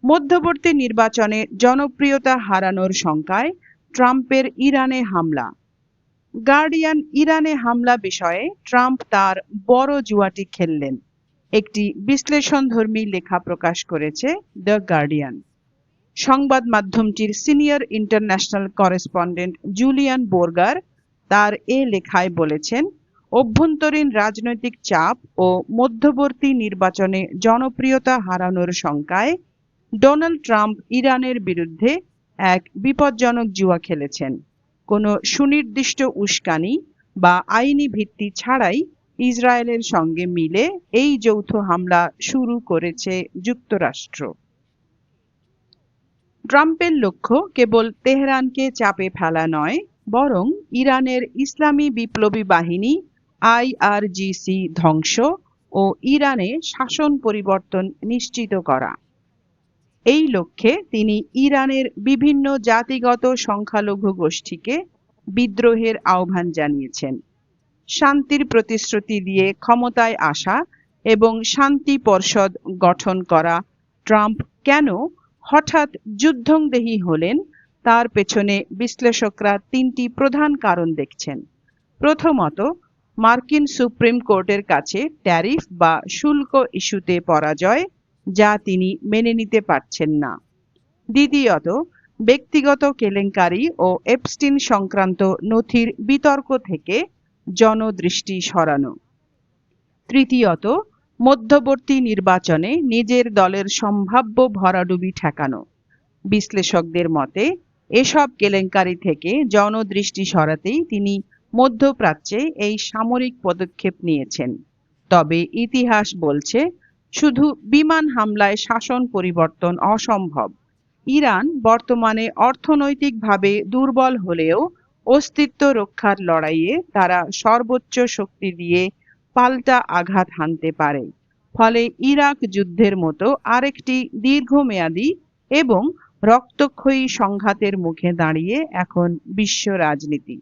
মধ্যবর্তী নির্বাচনে জনপ্রিয়তা হারানোর শঙ্কায় ট্রাম্পের ইরানে হামলা। গার্ডিয়ান ইরানে হামলা বিষয়ে ট্রাম্প তার বড় জুয়াটি খেললেন, একটি বিশ্লেষণধর্মী লেখা প্রকাশ করেছে দ্য গার্ডিয়ান। সংবাদ মাধ্যমটির সিনিয়র ইন্টারন্যাশনাল করেসপন্ডেন্ট জুলিয়ান বোর্গার তার এ লেখায় বলেছেন, অভ্যন্তরীণ রাজনৈতিক চাপ ও মধ্যবর্তী নির্বাচনে জনপ্রিয়তা হারানোর শঙ্কায় ডোনাল্ড ট্রাম্প ইরানের বিরুদ্ধে এক বিপজ্জনক জুয়া খেলেছেন। কোনো সুনির্দিষ্ট উস্কানি বা আইনি ভিত্তি ছাড়াই ইসরায়েলের সঙ্গে মিলে এই যৌথ হামলা শুরু করেছে যুক্তরাষ্ট্র। ট্রাম্পের লক্ষ্য কেবল তেহরানকে চাপে ফেলা নয়, বরং ইরানের ইসলামী বিপ্লবী বাহিনী আইআরজিসি ধ্বংস ও ইরানে শাসন পরিবর্তন নিশ্চিত করা। এই লক্ষ্যে তিনি ইরানের বিভিন্ন জাতিগত সংখ্যালঘু গোষ্ঠীকে বিদ্রোহের আহ্বান জানিয়েছেন। শান্তির প্রতিশ্রুতি দিয়ে ক্ষমতায় আসা এবং শান্তি পর্ষদ গঠন করা ট্রাম্প কেন হঠাৎ যুদ্ধংদেহী হলেন, তার পেছনে বিশ্লেষকরা তিনটি প্রধান কারণ দেখছেন। প্রথমত, মার্কিন সুপ্রিম কোর্টের কাছে ট্যারিফ বা শুল্ক ইস্যুতে পরাজয়, যা তিনি মেনে নিতে পারছেন না। দ্বিতীয়ত, ব্যক্তিগত কেলেঙ্কারি ও এপস্টিন সংক্রান্ত নথির বিতর্ক থেকে জনদৃষ্টি সরানো। তৃতীয়ত, মধ্যবর্তী নির্বাচনে নিজের দলের সম্ভাব্য ভরাডুবি ঠেকানো। বিশ্লেষকদের মতে এসব কেলেঙ্কারি থেকে জনদৃষ্টি সরাতেই তিনি মধ্যপ্রাচ্যে এই সামরিক পদক্ষেপ নিয়েছেন। তবে ইতিহাস বলছে, শুধু বিমান হামলায় শাসন পরিবর্তন অসম্ভব। ইরান বর্তমানে অর্থনৈতিকভাবে দুর্বল হলেও অস্তিত্ব রক্ষার লড়াইয়ে তারা সর্বোচ্চ শক্তি দিয়ে পাল্টা আঘাত হানতে পারে। ফলে ইরাক যুদ্ধের মতো আরেকটি দীর্ঘমেয়াদী এবং রক্তক্ষয়ী সংঘাতের মুখে দাঁড়িয়ে এখন বিশ্ব রাজনীতি।